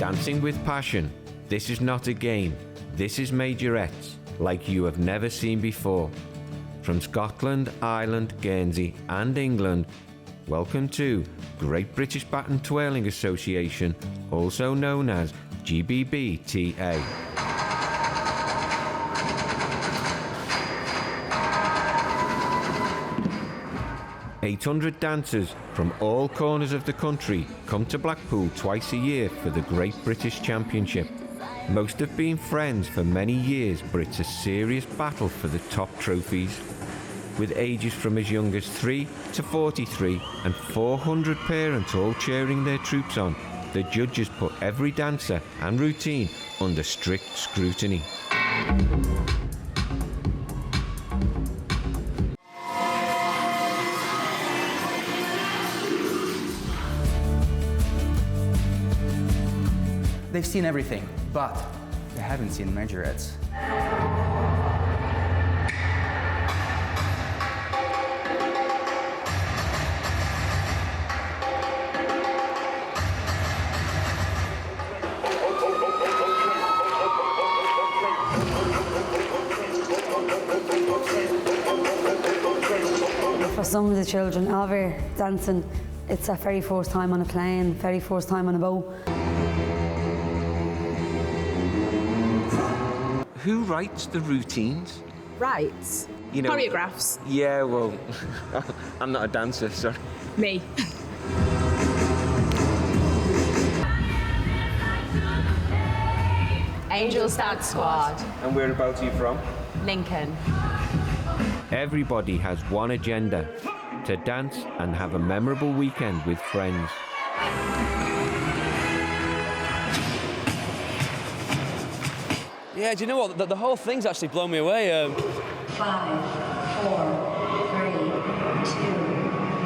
Dancing with passion. This is not a game. This is Majorettes, like you have never seen before. From Scotland, Ireland, Guernsey and England, welcome to Great British Baton Twirling Association, also known as GBBTA. 800 dancers from all corners of the country come to Blackpool twice a year for the Great British Championship. Most have been friends for many years, but it's a serious battle for the top trophies. With ages from as young as 3 to 43 and 400 parents all cheering their troupes on, the judges put every dancer and routine under strict scrutiny. They've seen everything, but they haven't seen Majorettes. For some of the children over dancing, it's their very first time on a plane, very first time on a boat. Who writes the routines? Writes? You know, choreographs? Yeah, well, I'm not a dancer, sorry. Me. Angels Dance Squad. And whereabouts are you from? Lincoln. Everybody has one agenda: to dance and have a memorable weekend with friends. Yeah, do you know what? The whole thing's actually blown me away. 5, 4, 3, 2,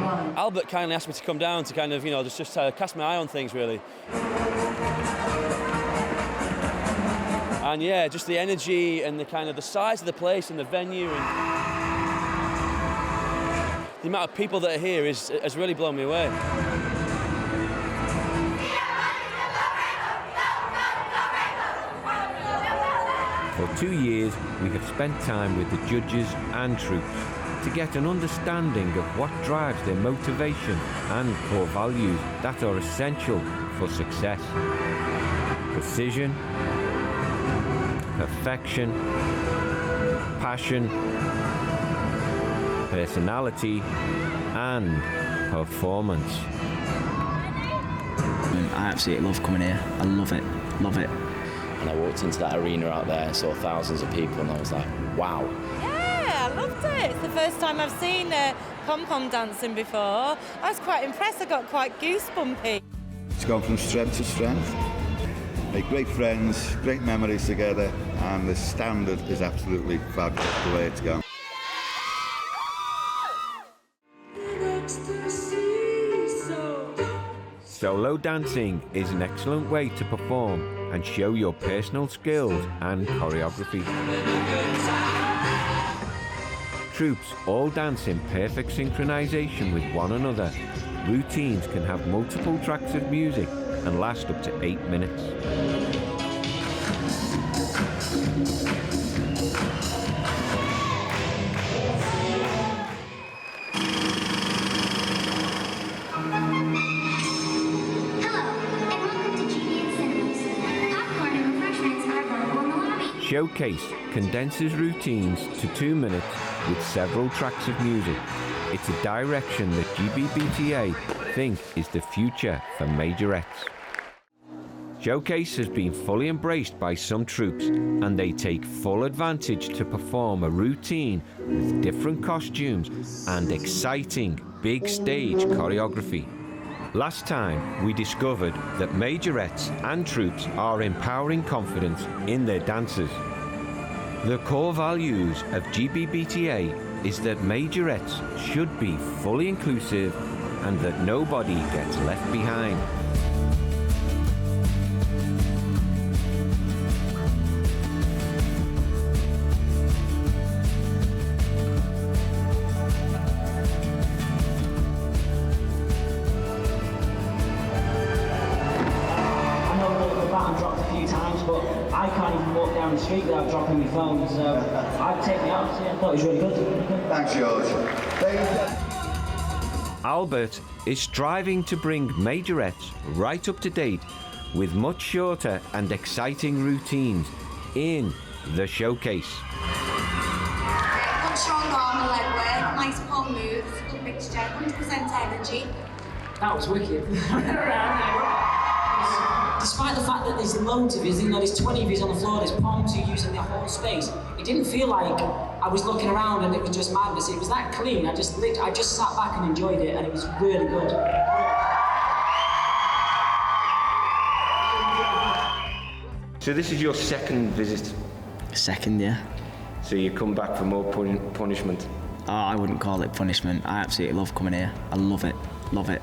1. Albert kindly asked me to come down to kind of, you know, just cast my eye on things, really. And yeah, just the energy and the kind of the size of the place and the venue and the amount of people that are here has really blown me away. For 2 years, we have spent time with the judges and troupes to get an understanding of what drives their motivation and core values that are essential for success. Precision, perfection, passion, personality, and performance. I absolutely love coming here. I love it, love it. And I walked into that arena out there and saw thousands of people and I was like, wow. Yeah, I loved it. It's the first time I've seen pom-pom dancing before. I was quite impressed. I got quite goosebumpy. It's gone from strength to strength. Made great friends, great memories together, and the standard is absolutely fabulous the way it's gone. Solo dancing is an excellent way to perform and show your personal skills and choreography. Troupes all dance in perfect synchronization with one another. Routines can have multiple tracks of music and last up to 8 minutes. Showcase condenses routines to 2 minutes with several tracks of music. It's a direction that GBBTA think is the future for Majorettes. Showcase has been fully embraced by some troupes, and they take full advantage to perform a routine with different costumes and exciting big stage choreography. Last time, we discovered that Majorettes and troupes are empowering confidence in their dancers. The core values of GBBTA is that Majorettes should be fully inclusive and that nobody gets left behind. street without dropping my phone, so I'd take me out. I thought it was really good. Thanks, George. Albert is striving to bring majorettes right up to date with much shorter and exciting routines in the showcase. Good strong arm and leg work, nice palm moves, good mixture, 100% energy. That was wicked. Despite the fact that there's loads of yous, there's 20 of yous on the floor, there's palms you using the whole space, it didn't feel like I was looking around and it was just madness. It was that clean. I just sat back and enjoyed it, and it was really good. So this is your second visit? Second, yeah. So you come back for more punishment? Oh, I wouldn't call it punishment. I absolutely love coming here. I love it, love it.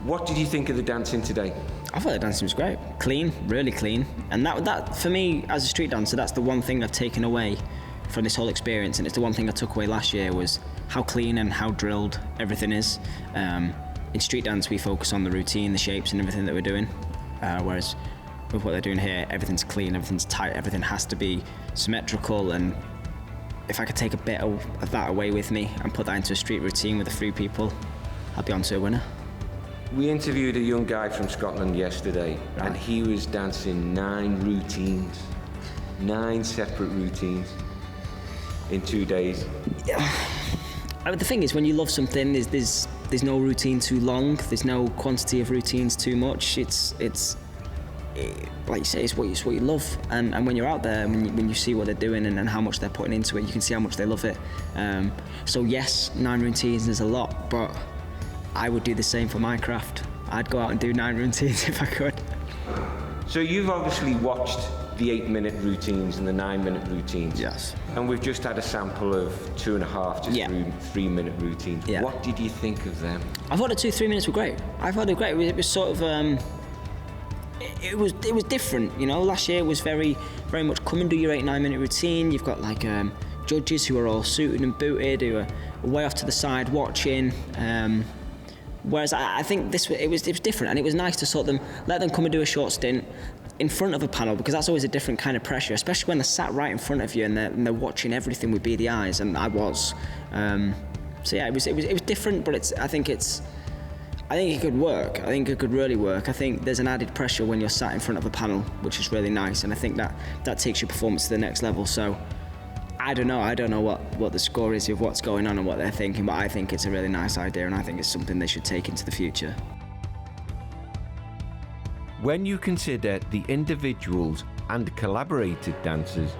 What did you think of the dancing today? I thought the dancing was great. Clean, really clean. And that for me, as a street dancer, that's the one thing I've taken away from this whole experience, and it's the one thing I took away last year, was how clean and how drilled everything is. In street dance, we focus on the routine, the shapes and everything that we're doing, whereas with what they're doing here, everything's clean, everything's tight, everything has to be symmetrical, and if I could take a bit of that away with me and put that into a street routine with a few people, I'd be on to a winner. We interviewed a young guy from Scotland yesterday, and he was dancing 9 routines, 9 separate routines in 2 days. Yeah. The thing is, when you love something, there's no routine too long, there's no quantity of routines too much. It's like you say, it's what you love, and when you're out there, when you see what they're doing and how much they're putting into it, you can see how much they love it. So yes, 9 routines is a lot, but I would do the same for my craft. I'd go out and do 9 routines if I could. So you've obviously watched the 8-minute routines and the 9-minute routines. Yes. And we've just had a sample of 2.5 to 3-minute routines. Yeah. What did you think of them? I thought the 2-3 minutes were great. I thought they were great. It was sort of it was different, you know. Last year was very much come and do your 8-9-minute routine. You've got like judges who are all suited and booted, who are way off to the side watching. Whereas I think it was different, and it was nice to let them come and do a short stint in front of a panel, because that's always a different kind of pressure, especially when they're sat right in front of you and they're watching everything with beady eyes, and I was. So yeah, it was different, but I think it could work. I think it could really work. I think there's an added pressure when you're sat in front of a panel, which is really nice, and I think that takes your performance to the next level. So I don't know what the score is of what's going on and what they're thinking, but I think it's a really nice idea, and I think it's something they should take into the future. When you consider the individuals and collaborated dancers,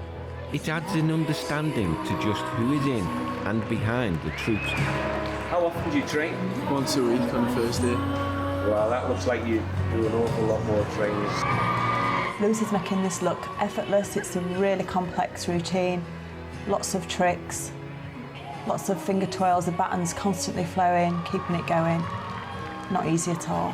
it adds an understanding to just who is in and behind the troupes. How often do you train? Once a week on the first day. Well, that looks like you do an awful lot more training. Lucy's making this look effortless. It's a really complex routine. Lots of tricks, lots of finger twirls, the baton's constantly flowing, keeping it going. Not easy at all.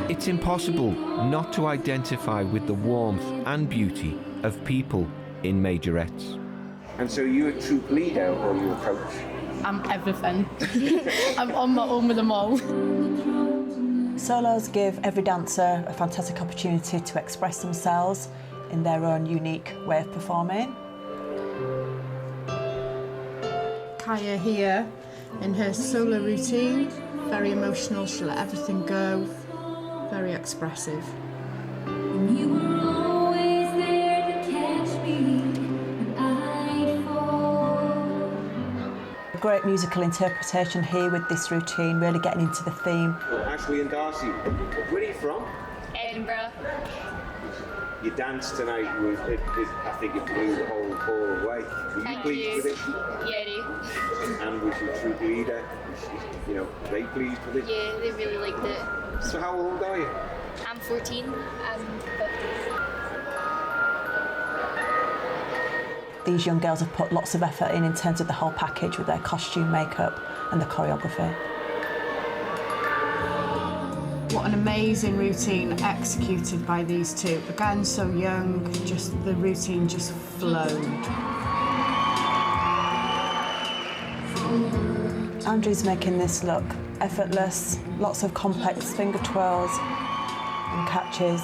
It's impossible not to identify with the warmth and beauty of people in majorettes. And so you a troupe leader or you a coach? I'm everything. I'm on my own with them all. Solos give every dancer a fantastic opportunity to express themselves in their own unique way of performing. Kaya here in her solo routine, very emotional, she'll let everything go, very expressive. You were always there to catch me when I'd fall. A great musical interpretation here with this routine, really getting into the theme. Ashley and Darcy, where are you from? Edinburgh. Your dance tonight was, I think it blew the whole hall away. Were you pleased with it? Yeah, And was your troupe leader, they pleased with it? yeah, they really liked it. So how old are you? I'm 14. I'm 15. These young girls have put lots of effort in terms of the whole package with their costume, makeup and the choreography. What an amazing routine executed by these two. Again, so young, just the routine just flowed. Andrew's making this look effortless, lots of complex finger twirls and catches.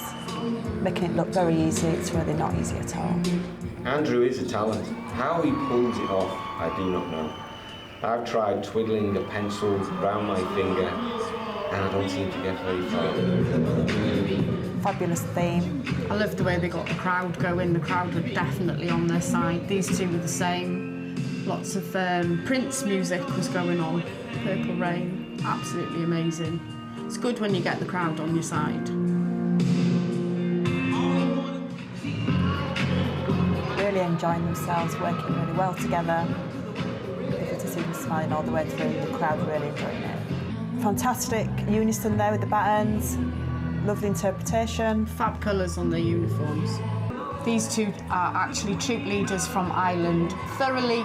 making it look very easy. It's really not easy at all. Andrew is a talent. How he pulls it off, I do not know. I've tried twiddling the pencil round my finger and I don't seem to get very far. Fabulous theme. I love the way they got the crowd going. The crowd were definitely on their side. These two were the same. Lots of Prince music was going on. Purple Rain, absolutely amazing. It's good when you get the crowd on your side. Really enjoying themselves, working really well together. You could see them smiling all the way through, the crowd really enjoying it. Fantastic unison there with the Batons, lovely interpretation. Fab colours on their uniforms. These two are actually troupe leaders from Ireland, thoroughly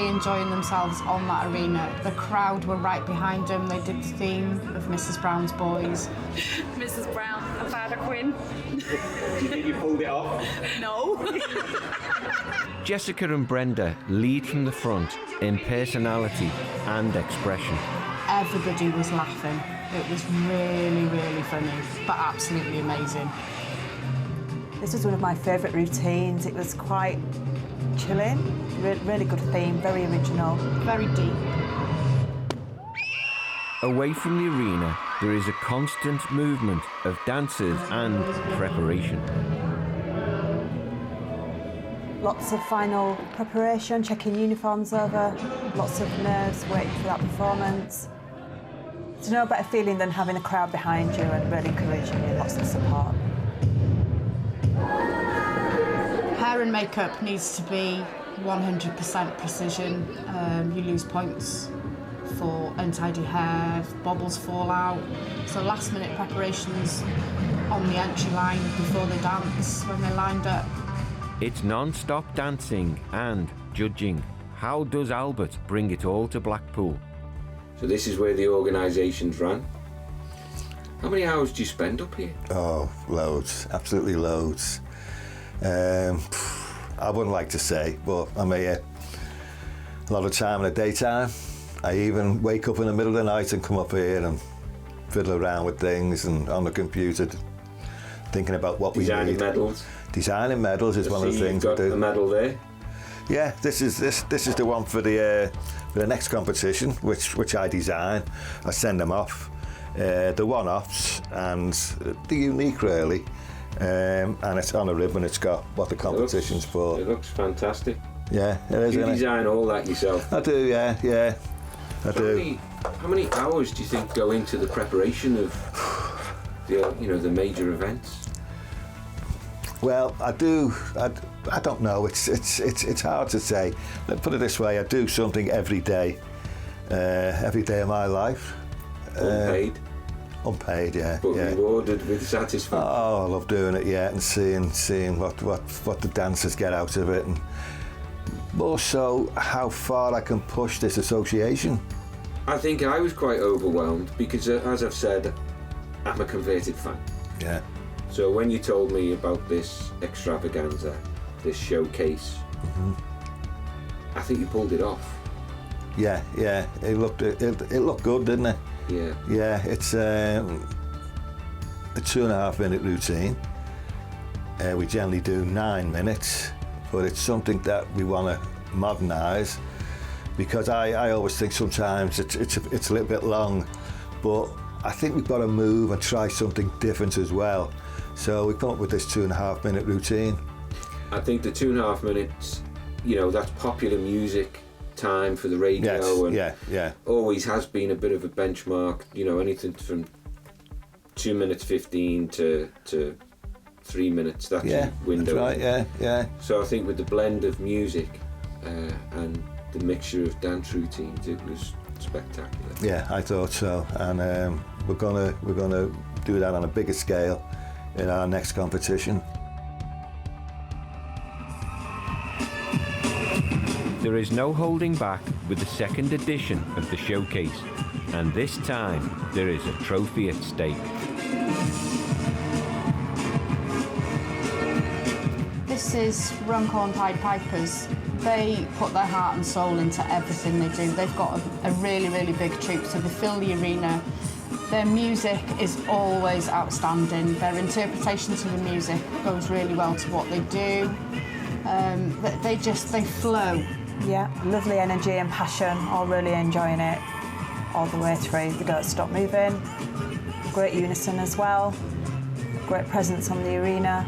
enjoying themselves on that arena. The crowd were right behind them. They did the theme of Mrs. Brown's Boys. Mrs. Brown, a father Quinn. Do you think you pulled it off? No. Jessica and Brenda lead from the front in personality and expression. Everybody was laughing. It was really funny, but absolutely amazing. This was one of my favourite routines. It was quite chilling, really good theme, very original. Very deep. Away from the arena, there is a constant movement of dancers and preparation. Lots of final preparation, checking uniforms over, lots of nerves waiting for that performance. There's no better feeling than having a crowd behind you and really encouraging you, lots of support. Hair and makeup needs to be 100% precision. You lose points for untidy hair, if bobbles fall out. So last minute preparations on the entry line before they dance, when they're lined up. It's non-stop dancing and judging. How does Albert bring it all to Blackpool? So this is where the organisation's run. How many hours do you spend up here? Oh, loads, absolutely loads. I wouldn't like to say, but I'm here a lot of time in the daytime. I even wake up in the middle of the night and come up here and fiddle around with things and on the computer, thinking about what we need. Designing medals? Designing medals is one of the things I do. You've got a medal there? Yeah, this is the one for the next competition, which I design. I send them off. The one-offs and the unique, really. And it's on a ribbon. It's got what the competition's for. It looks fantastic. Yeah, it is. You design all that yourself? I do. Yeah. I do. How many hours do you think go into the preparation of the major events? Well, I do. I don't know. It's hard to say. Let's put it this way: I do something every day of my life. Unpaid. Unpaid, yeah. But rewarded with satisfaction. Oh, I love doing it, yeah, and seeing what the dancers get out of it, and also how far I can push this association. I think I was quite overwhelmed because, as I've said, I'm a converted fan. Yeah. So when you told me about this extravaganza, this showcase, I think you pulled it off. Yeah. It looked good, didn't it? Yeah. Yeah, it's a 2.5 minute routine. We generally do 9 minutes, but it's something that we want to modernise because I always think sometimes it's a little bit long, but I think we've got to move and try something different as well. So we come up with this 2.5 minute routine. I think the 2.5 minutes, that's popular music time for the radio. Yes, yeah. Always has been a bit of a benchmark, anything from 2 minutes 15 to 3 minutes, that's your window. That's right, yeah. So I think with the blend of music and the mixture of dance routines, it was spectacular. Yeah, I thought so, and we're gonna do that on a bigger scale in our next competition. There is no holding back with the second edition of the showcase, and this time there is a trophy at stake. This is Runcorn Pied Pipers. They put their heart and soul into everything they do. They've got a really big troupe, so they fill the arena Their music is always outstanding. Their interpretation to the music goes really well to what they do. They flow. Yeah, lovely energy and passion, all really enjoying it all the way through. They don't stop moving. Great unison as well. Great presence on the arena.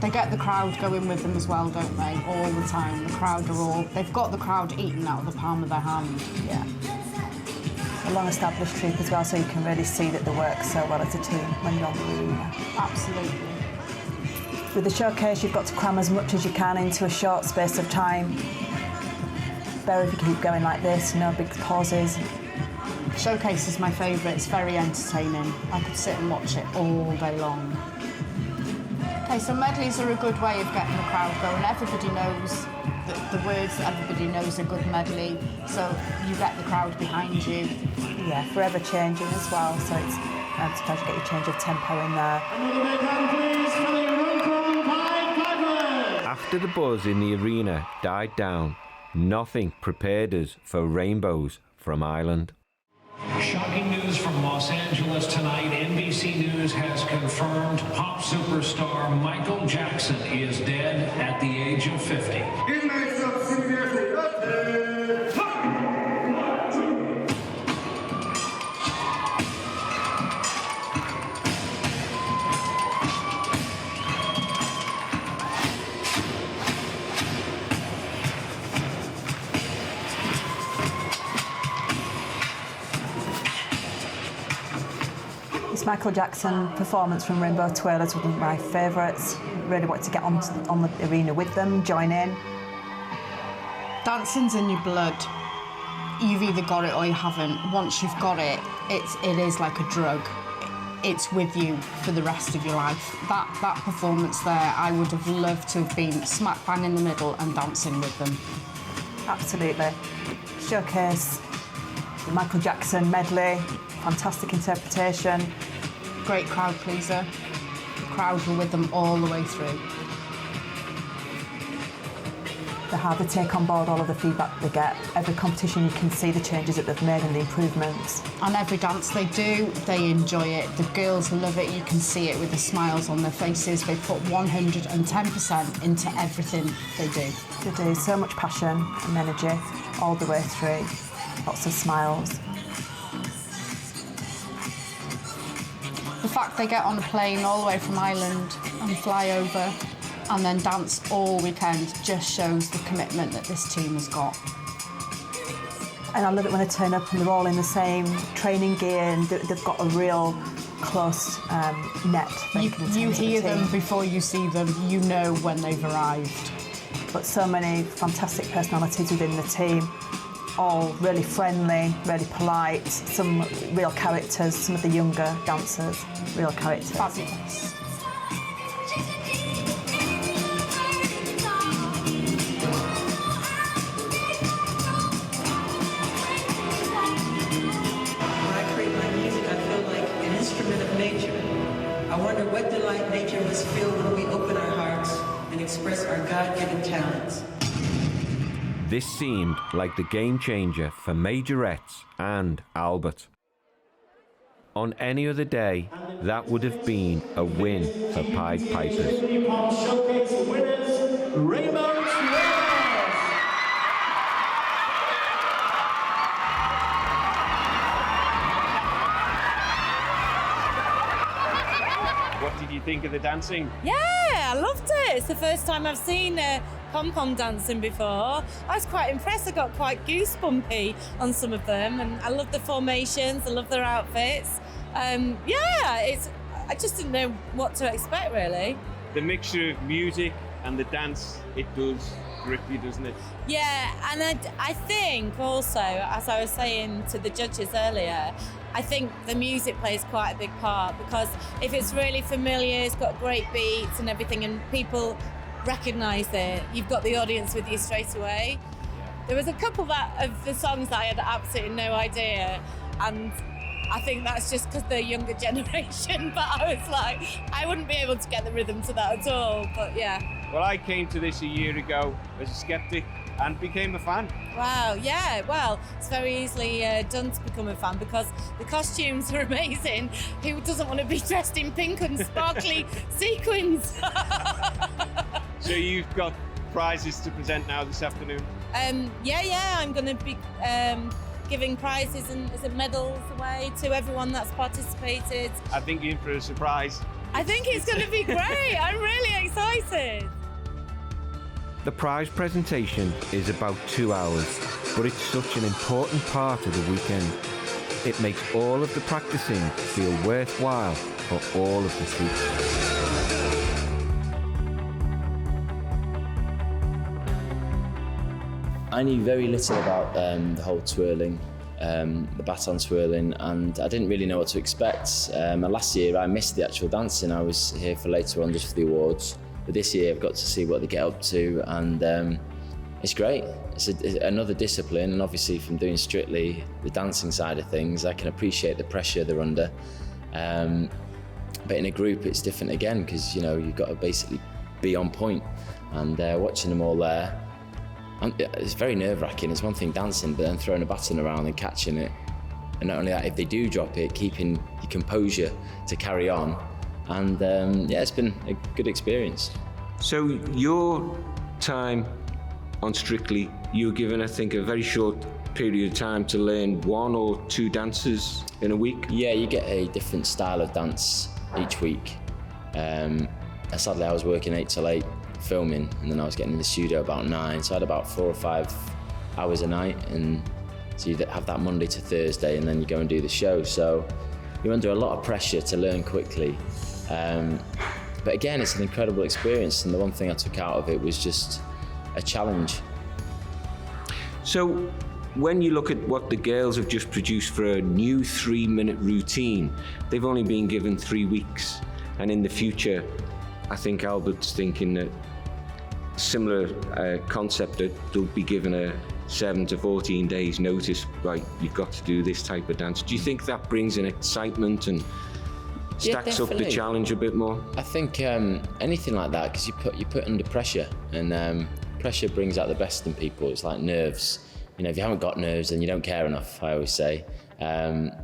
They get the crowd going with them as well, don't they? All the time. The crowd they've got the crowd eating out of the palm of their hand. Yeah. A long-established troupe as well, so you can really see that they work so well as a team when you're on the arena. Absolutely. With the showcase, you've got to cram as much as you can into a short space of time. Better if you keep going like this, no big pauses. Showcase is my favourite. It's very entertaining. I could sit and watch it all day long. Okay, so medleys are a good way of getting the crowd going. Everybody knows the words that everybody knows a good medley, so you get the crowd behind you. Yeah, forever changing as well, so it's supposed to get your change of tempo in there. After the buzz in the arena died down, nothing prepared us for rainbows from Ireland. Shocking news from Los Angeles tonight. NBC News has confirmed pop superstar Michael Jackson is dead at the age of 50. Michael Jackson performance from Rainbow Twirlers was one of my favourites. Really wanted to get on the arena with them, join in. Dancing's in your blood. You've either got it or you haven't. Once you've got it, it is like a drug. It's with you for the rest of your life. That performance there, I would have loved to have been smack bang in the middle and dancing with them. Absolutely. Showcase, the Michael Jackson medley, fantastic interpretation. Great crowd pleaser. The crowd were with them all the way through. They're hard to take on board all of the feedback they get. Every competition you can see the changes that they've made and the improvements. On every dance they do, they enjoy it. The girls love it. You can see it with the smiles on their faces. They put 110% into everything they do. They do. So much passion and energy all the way through. Lots of smiles. The fact they get on a plane all the way from Ireland and fly over and then dance all weekend just shows the commitment that this team has got. And I love it when they turn up and they're all in the same training gear and they've got a real close net. You hear them before you see them, you know when they've arrived. But so many fantastic personalities within the team, all really friendly, really polite, some real characters, some of the younger dancers, real characters. Fabulous. I wonder what delight nature must feel when we open our hearts and express our God-given talents. This seemed like the game changer for Majorettes and Albert. On any other day, that would have been a win for Pied Pipers. Showcase winners, Rainbow What did you think of the dancing? Yeah, I loved it. It's the first time I've seen pom-pom dancing before. I was quite impressed. I got quite goosebumpy on some of them, and I love the formations. I love their outfits. I just didn't know what to expect, really. The mixture of music and the dance, it does grip you, doesn't it? Yeah, and I think also, as I was saying to the judges earlier, I think the music plays quite a big part, because if it's really familiar, it's got great beats and everything, and people recognise it, you've got the audience with you straight away. There was a couple of the songs that I had absolutely no idea, and I think that's just because they're younger generation, but I was like, I wouldn't be able to get the rhythm to that at all, but yeah. Well, I came to this a year ago as a skeptic, and became a fan. Wow, yeah, well, it's very easily done to become a fan because the costumes are amazing. Who doesn't want to be dressed in pink and sparkly sequins? So you've got prizes to present now this afternoon? Yeah, I'm going to be giving prizes and medals away to everyone that's participated. I think you're in for a surprise. I think it's going to be great. I'm really excited. The prize presentation is about 2 hours, but it's such an important part of the weekend. It makes all of the practicing feel worthwhile for all of the troupes. I knew very little about the whole twirling, the Baton twirling, and I didn't really know what to expect. Last year I missed the actual dancing. I was here for later on just for the awards. But this year I've got to see what they get up to, and it's great. It's another discipline, and obviously from doing strictly the dancing side of things, I can appreciate the pressure they're under. But in a group it's different again, because you've got to basically be on point, and watching them all there, it's very nerve-wracking. It's one thing dancing, but then throwing a baton around and catching it. And not only that, if they do drop it, keeping your composure to carry on. And it's been a good experience. So your time on Strictly, you were given, I think, a very short period of time to learn 1 or 2 dances in a week? Yeah, you get a different style of dance each week. Sadly, I was working 8 till 8 filming, and then I was getting in the studio about 9, so I had about 4 or 5 hours a night, and so you have that Monday to Thursday, and then you go and do the show. So you're under a lot of pressure to learn quickly. But again, it's an incredible experience, and the one thing I took out of it was just a challenge. So when you look at what the girls have just produced for a new 3-minute routine, they've only been given 3 weeks, and in the future I think Albert's thinking that similar concept, that they'll be given a 7 to 14 days notice, right, you've got to do this type of dance. Do you think that brings an excitement and stacks up the challenge a bit more? I think anything like that, because you put under pressure, and pressure brings out the best in people. It's like nerves. If you haven't got nerves, then you don't care enough, I always say. And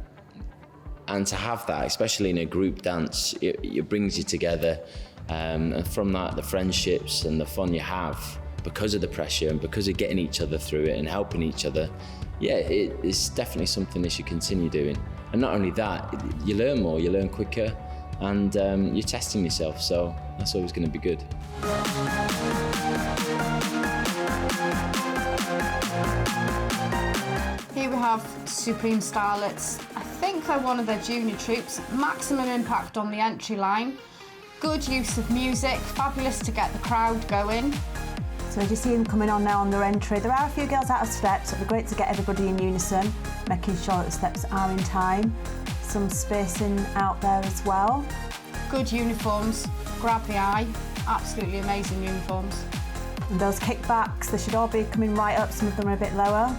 to have that, especially in a group dance, it brings you together. And from that, the friendships and the fun you have because of the pressure and because of getting each other through it and helping each other, it's definitely something they should continue doing. And not only that, you learn more, you learn quicker, and you're testing yourself, so that's always going to be good. Here we have Supreme Starlets. I think they're one of their junior troupes. Maximum impact on the entry line. Good use of music, fabulous to get the crowd going. So as you see them coming on now on their entry, there are a few girls out of step, so it'd be great to get everybody in unison, making sure that the steps are in time. Some spacing out there as well. Good uniforms, grab the eye, absolutely amazing uniforms. And those kickbacks, they should all be coming right up, some of them are a bit lower.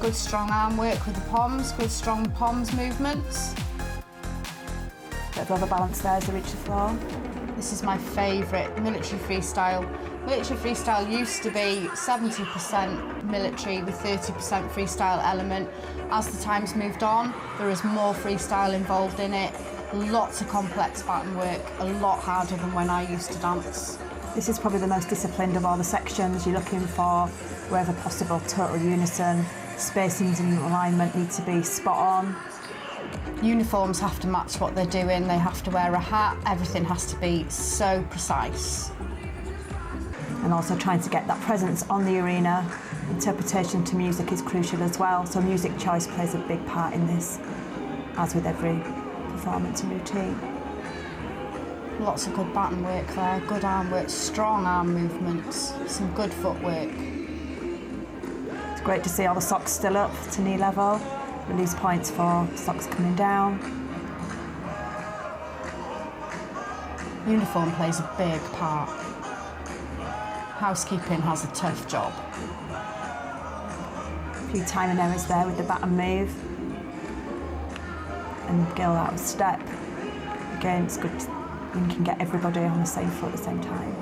Good strong arm work with the poms, good strong poms movements. Bit of rubber balance there as they reach the floor. This is my favourite, military freestyle. Military freestyle used to be 70% military with 30% freestyle element. As the time's moved on, there is more freestyle involved in it. Lots of complex pattern work, a lot harder than when I used to dance. This is probably the most disciplined of all the sections. You're looking for, wherever possible, total unison. Spacings and alignment need to be spot on. Uniforms have to match what they're doing. They have to wear a hat. Everything has to be so precise. And also trying to get that presence on the arena. Interpretation to music is crucial as well. So music choice plays a big part in this, as with every performance and routine. Lots of good baton work there, good arm work, strong arm movements, some good footwork. It's great to see all the socks still up to knee level. Release points for socks coming down. Uniform plays a big part. Housekeeping has a tough job. A few timing errors there with the baton move. And girl out of step. Again, it's good when you can get everybody on the same foot at the same time.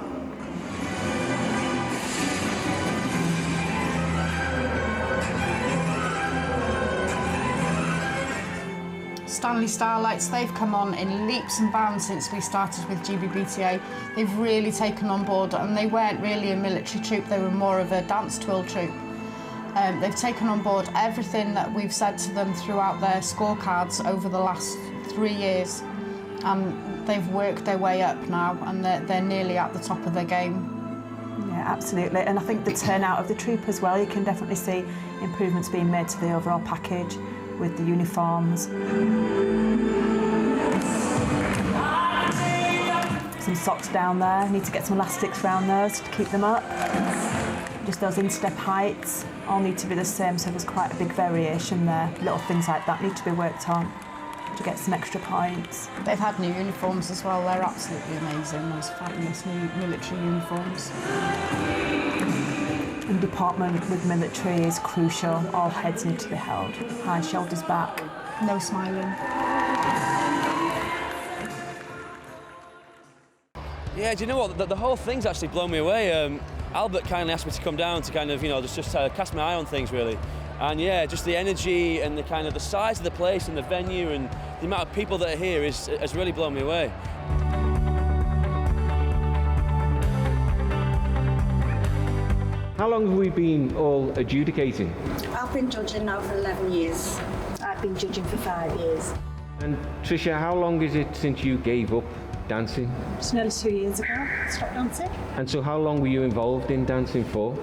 Stanley Starlights, they've come on in leaps and bounds since we started with GBBTA. They've really taken on board, and they weren't really a military troupe, they were more of a dance twirl troupe. They've taken on board everything that we've said to them throughout their scorecards over the last 3 years. They've worked their way up now, and they're nearly at the top of their game. Yeah, absolutely. And I think the turnout of the troupe as well, you can definitely see improvements being made to the overall package with the uniforms. Some socks down there, need to get some elastics around those to keep them up. Just those instep heights all need to be the same, so there's quite a big variation there. Little things like that need to be worked on to get some extra points. They've had new uniforms as well, they're absolutely amazing, those fabulous new military uniforms. And department with military is crucial, all heads need to be held, high shoulders back. No smiling. Yeah, do you know what? The whole thing's actually blown me away. Albert kindly asked me to come down to kind of, just cast my eye on things, really. And yeah, just the energy and the kind of the size of the place and the venue and the amount of people that are here has really blown me away. How long have we been all adjudicating? I've been judging now for 11 years. I've been judging for 5 years. And Tricia, how long is it since you gave up dancing? It's nearly 2 years ago, I stopped dancing. And so how long were you involved in dancing for?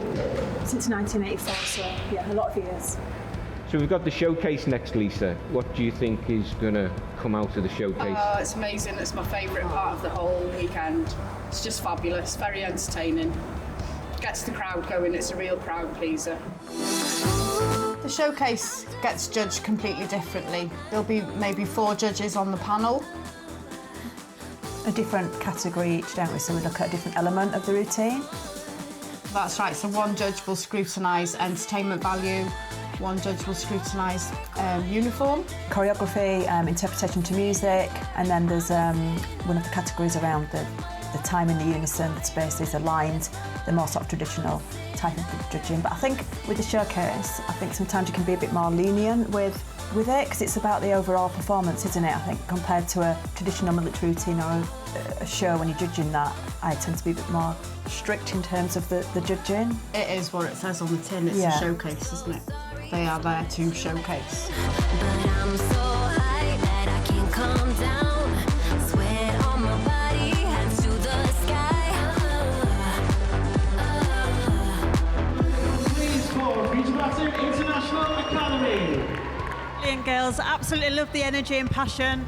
Since 1984, so yeah, a lot of years. So we've got the showcase next, Lisa. What do you think is going to come out of the showcase? Oh, it's amazing. It's my favourite part of the whole weekend. It's just fabulous, very entertaining. Gets the crowd going, it's a real crowd pleaser. The showcase gets judged completely differently. There'll be maybe 4 judges on the panel. A different category each, don't we? So we look at a different element of the routine. That's right, so one judge will scrutinise entertainment value, one judge will scrutinise uniform. Choreography, interpretation to music, and then there's one of the categories around the time in the unison, the spaces, the lines, the more sort of traditional type of judging. But I think with the showcase, I think sometimes you can be a bit more lenient with it, because it's about the overall performance, isn't it? I think compared to a traditional military routine or a show, when you're judging that, I tend to be a bit more strict in terms of the judging. It is what it says on the tin, it's a showcase, isn't it? They are there to showcase. But I'm so high that I can't calm down. Sweat on my body, hands to the sky. Please call Majorette International Academy. Brilliant girls, absolutely love the energy and passion.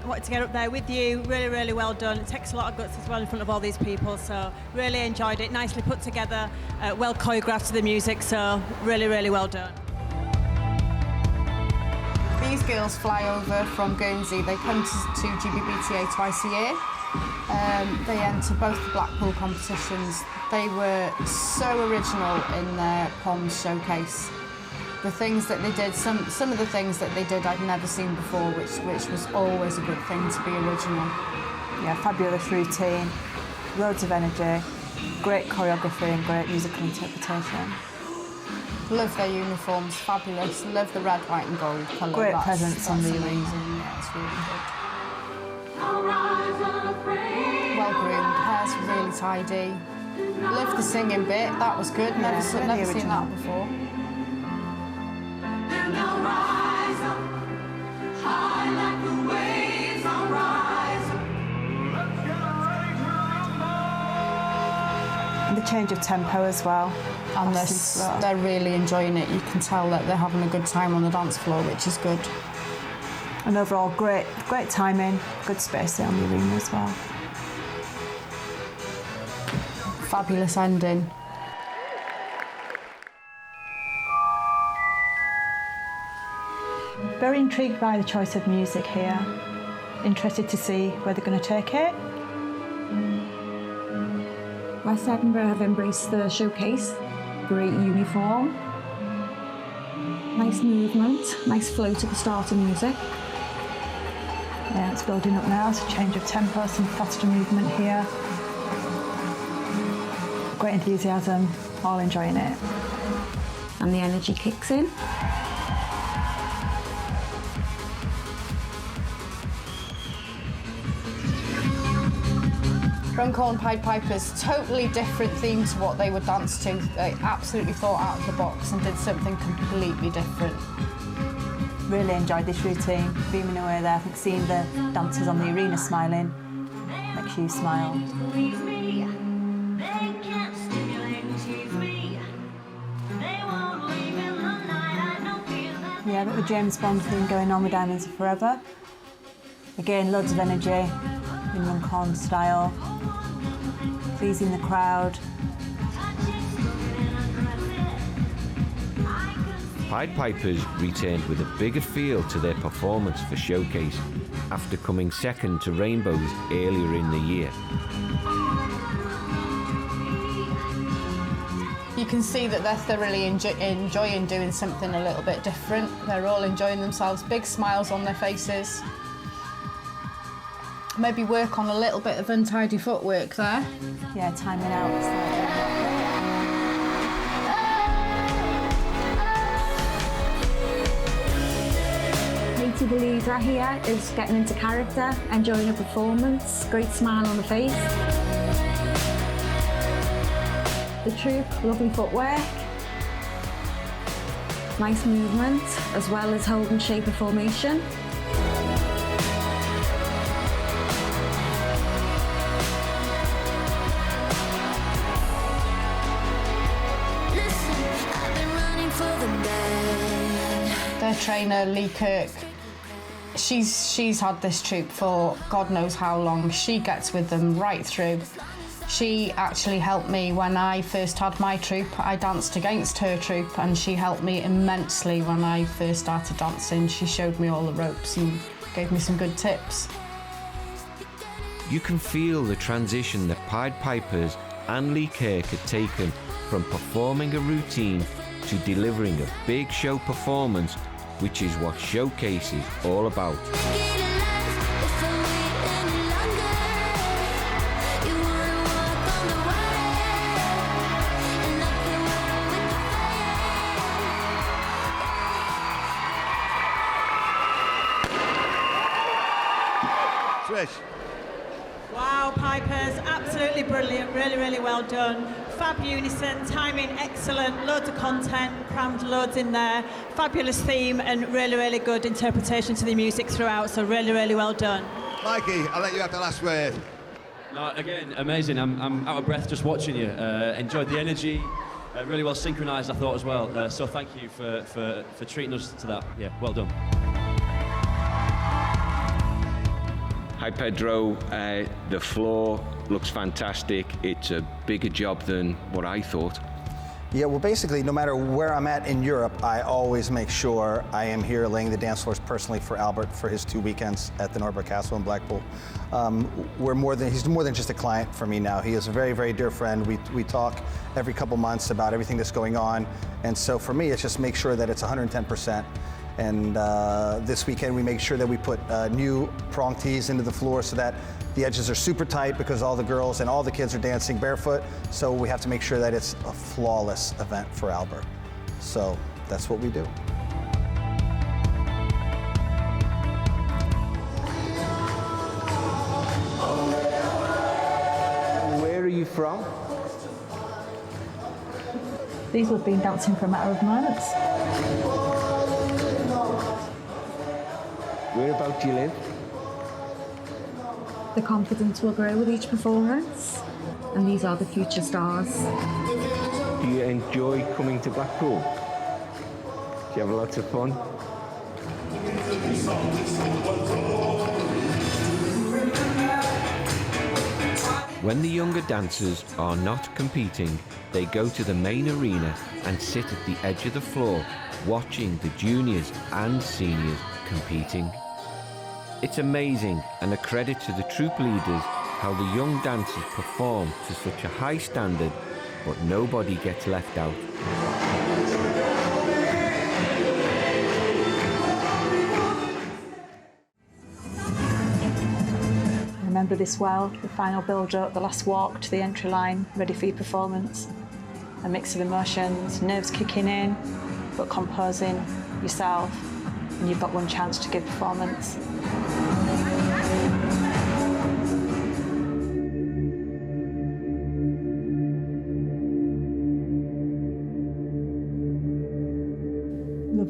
Wanted to get up there with you, really well done. It takes a lot of guts as well in front of all these people, so really enjoyed it, nicely put together, well choreographed to the music, so really well done. These girls fly over from Guernsey, they come to GBBTA twice a year. They enter both the Blackpool competitions. They were so original in their Poms showcase. The things that they did, some of the things that they did I'd never seen before, which was always a good thing to be original. Yeah, fabulous routine, loads of energy, great choreography and great musical interpretation. Love their uniforms, fabulous. Love the red, white and gold colour. Great presence on the amazing. Yeah, it's really good. Well groomed, hair's really tidy. Love the singing bit, that was good. Never seen that before. And the change of tempo as well. And they're really enjoying it. You can tell that they're having a good time on the dance floor, which is good. And overall, great timing, good space there on the arena as well. Fabulous ending. Very intrigued by the choice of music here. Interested to see where they're going to take it. West Edinburgh have embraced the showcase. Great uniform. Nice movement, nice flow to the start of music. Yeah, it's building up now. It's a change of tempo, some faster movement here. Great enthusiasm, all enjoying it. And the energy kicks in. Runcorn Pied Pipers, totally different theme to what they would dance to. They absolutely thought out of the box and did something completely different. Really enjoyed this routine, beaming away there. I think seeing the dancers on the arena smiling makes you smile. Yeah, a bit of a James Bond thing going on with Diamonds Are Forever. Again, loads of energy in Runcorn style, pleasing the crowd. Pied Pipers returned with a bigger feel to their performance for Showcase after coming second to Rainbows earlier in the year. You can see that they're thoroughly enjoying doing something a little bit different. They're all enjoying themselves, big smiles on their faces. Maybe work on a little bit of untidy footwork there. Yeah, timing out slightly. Katie Believer here is getting into character, enjoying a performance, great smile on the face. The troupe, lovely footwork, nice movement, as well as holding shape of formation. Their trainer, Lee Kirk, she's had this troupe for God knows how long. She gets with them right through. She actually helped me when I first had my troupe. I danced against her troupe and she helped me immensely when I first started dancing. She showed me all the ropes and gave me some good tips. You can feel the transition that Pied Pipers and Lee Kirk had taken from performing a routine to delivering a big show performance, which is what Showcase is all about. Wow, Pipers, absolutely brilliant, really, really well done. Fab unison, timing excellent, loads of content, crammed loads in there, fabulous theme and really, really good interpretation to the music throughout, so really, really well done. Mikey, I'll let you have the last word. No, again, amazing. I'm out of breath just watching you. Enjoyed the energy, really well synchronised, I thought as well. So thank you for treating us to that. Yeah, well done. Hi Pedro, the floor looks fantastic. It's a bigger job than what I thought. Yeah, well basically no matter where I'm at in Europe, I always make sure I am here laying the dance floors personally for Albert for his 2 weekends at the Norbert Castle in Blackpool. He's more than just a client for me now. He is a very, very dear friend. We talk every couple months about everything that's going on. And so for me, it's just make sure that it's 110%. And this weekend we make sure that we put new prong tees into the floor so that the edges are super tight because all the girls and all the kids are dancing barefoot. So we have to make sure that it's a flawless event for Albert. So that's what we do. Where are you from? These have been dancing for a matter of months. Whereabouts do you live? The confidence will grow with each performance, and these are the future stars. Do you enjoy coming to Blackpool? Do you have lots of fun? When the younger dancers are not competing, they go to the main arena and sit at the edge of the floor, watching the juniors and seniors competing. It's amazing and a credit to the troupe leaders how the young dancers perform to such a high standard, but nobody gets left out. I remember this well, the final build-up, the last walk to the entry line, ready for your performance. A mix of emotions, nerves kicking in, but composing yourself, and you've got one chance to give performance.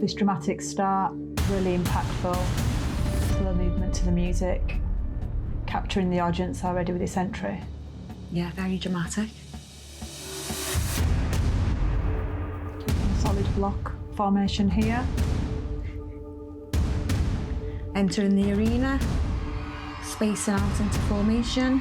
this dramatic start, really impactful, slow movement to the music, capturing the audience already with this entry. Yeah, very dramatic. Solid block formation here. Entering the arena, spacing out into formation.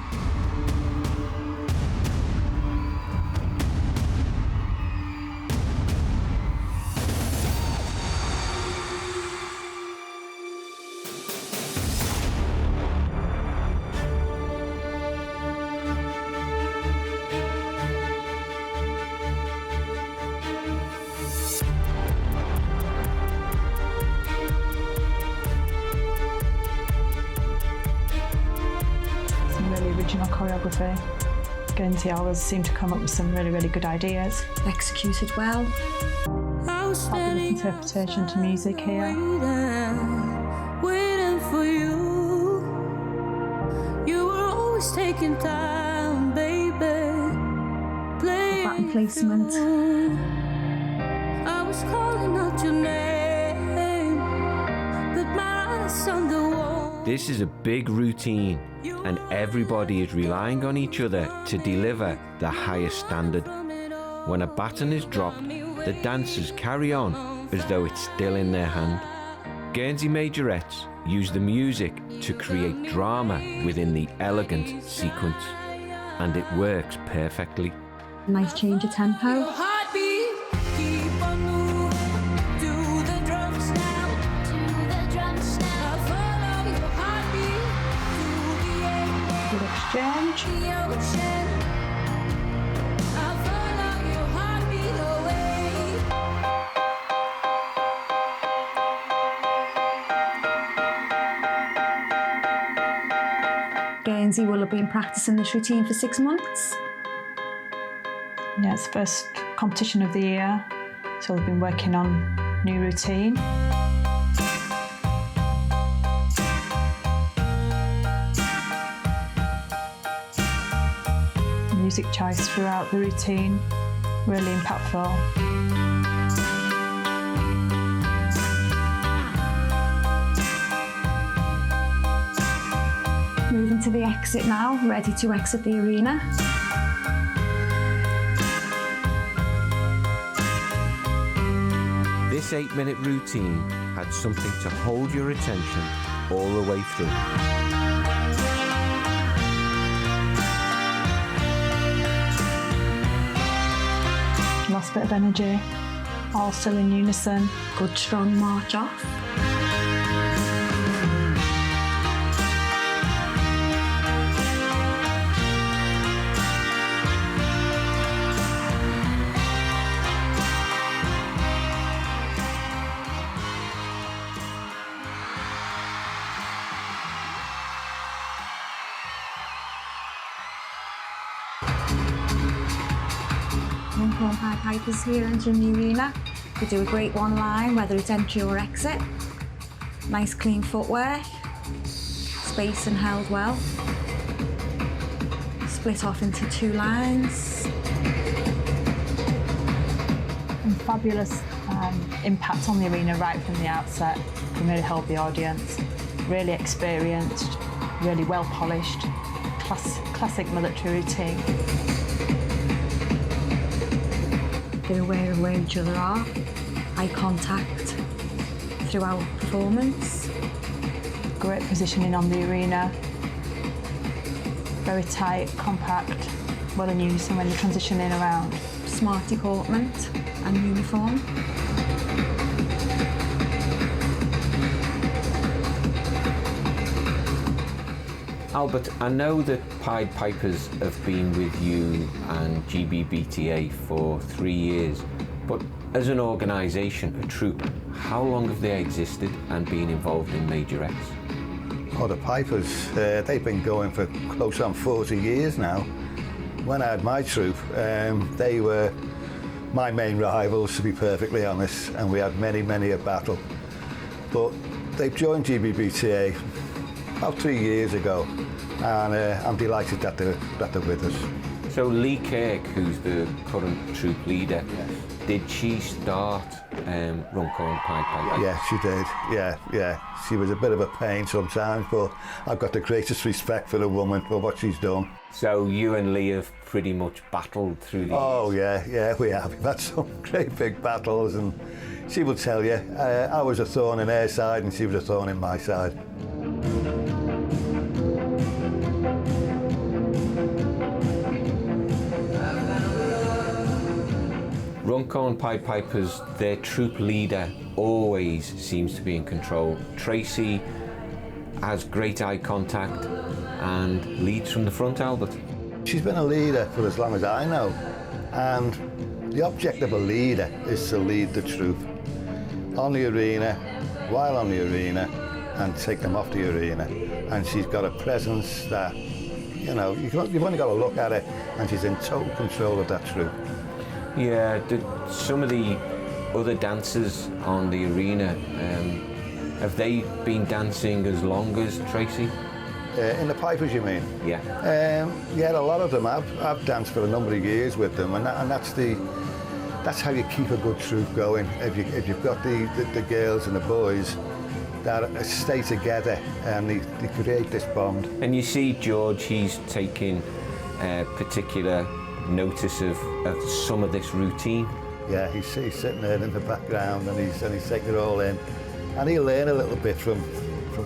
Original choreography. Guernsey always seem to come up with some really, really good ideas. Executed well. Fabulous interpretation to music here. Waiting for you. You were always taking time, baby. Baton placement. I was calling out your name, but my eyes on the wall. This is a big routine, and everybody is relying on each other to deliver the highest standard. When a baton is dropped, the dancers carry on as though it's still in their hand. Guernsey Majorettes use the music to create drama within the elegant sequence, and it works perfectly. Nice change of tempo. Good exchange. Guernsey will have been practicing this routine for 6 months. Yeah, it's the first competition of the year, so we've been working on new routine. Music choice throughout the routine, really impactful. Moving to the exit now, ready to exit the arena. This 8-minute routine had something to hold your attention all the way through. Last bit of energy, all still in unison. Good strong march off. One-horn Pied Pipers here entering the arena. They do a great one line, whether it's entry or exit. Nice clean footwork. Space and held well. Split off into 2 lines. And fabulous impact on the arena right from the outset. Can really hold the audience. Really experienced, really well polished. Classic military routine. They're aware of where each other are. Eye contact throughout performance. Great positioning on the arena. Very tight, compact, well in unison when you're transitioning around. Smart deportment and uniform. Albert, I know that Pied Pipers have been with you and GBBTA for 3 years, but as an organisation, a troupe, how long have they existed and been involved in Majorettes? Oh, the Pipers, they've been going for close on 40 years now. When I had my troupe, they were my main rivals, to be perfectly honest, and we had many a battle. But they've joined GBBTA about 3 years ago, and I'm delighted that they're with us. So Lee Kirk, who's the current troupe leader, did she start Runcorn Pied Piper? Yeah, she did. Yeah. She was a bit of a pain sometimes, but I've got the greatest respect for the woman for what she's done. So you and Lee have pretty much battled through the years? Yeah, we have. We've had some great big battles, and she will tell you, I was a thorn in her side and she was a thorn in my side. Runcorn Pied Pipers, their troop leader always seems to be in control. Tracy has great eye contact and leads from the front, Albert. She's been a leader for as long as I know, and the object of a leader is to lead the troop on the arena, while on the arena, and take them off the arena. And she's got a presence that, you know, you've only got to look at her, and she's in total control of that troop. Yeah, some of the other dancers on the arena, have they been dancing as long as Tracy? In the Pipers, you mean? Yeah. Yeah, a lot of them. I've danced for a number of years with them, and that's how you keep a good troop going. If you've got the girls and the boys that stay together and they create this bond. And you see George, he's taking particular notice of some of this routine. Yeah, he's sitting there in the background and he's taking it all in, and he'll learn a little bit from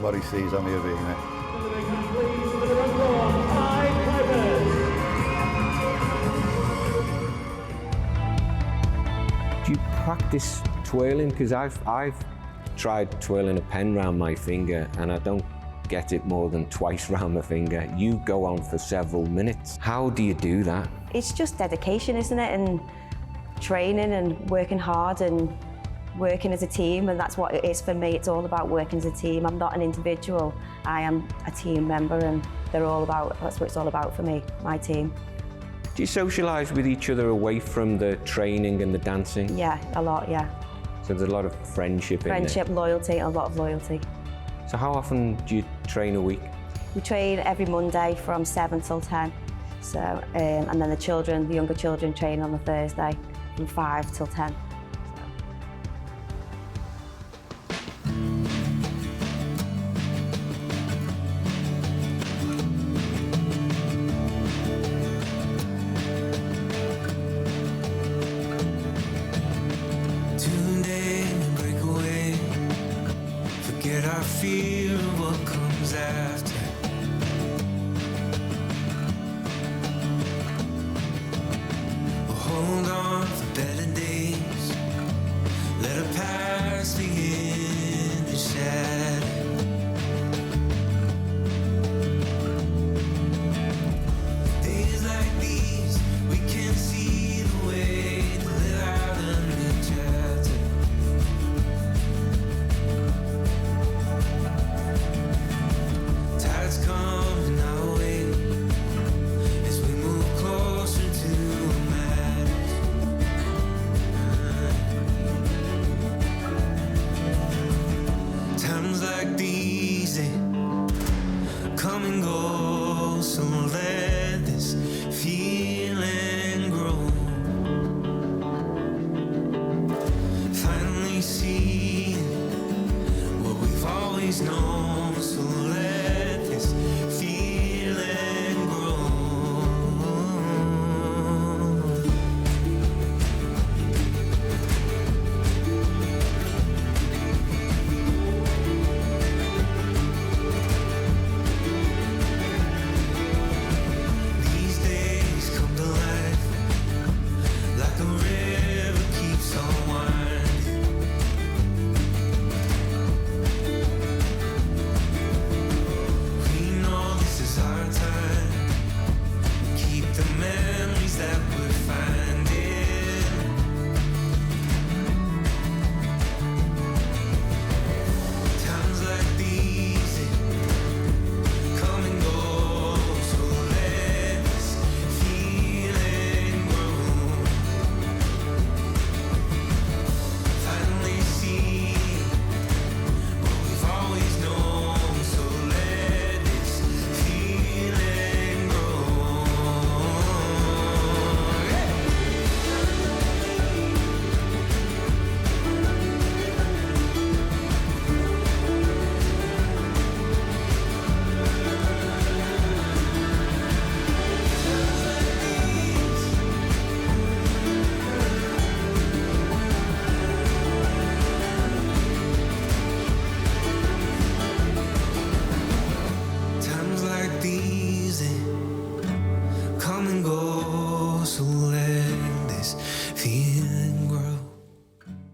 what he sees on the arena. Do you practice twirling? Because I've tried twirling a pen round my finger and I don't get it more than twice round my finger. You go on for several minutes. How do you do that? It's just dedication, isn't it? And training and working hard and working as a team, and that's what it is for me. It's all about working as a team. I'm not an individual. I am a team member, and that's what it's all about for me, my team. Do you socialise with each other away from the training and the dancing? Yeah, a lot, yeah. So there's a lot of friendship in there? Friendship, loyalty, a lot of loyalty. So how often do you train a week? We train every Monday from 7 till 10. So, and then the younger children train on the Thursday from 5 till 10. Known so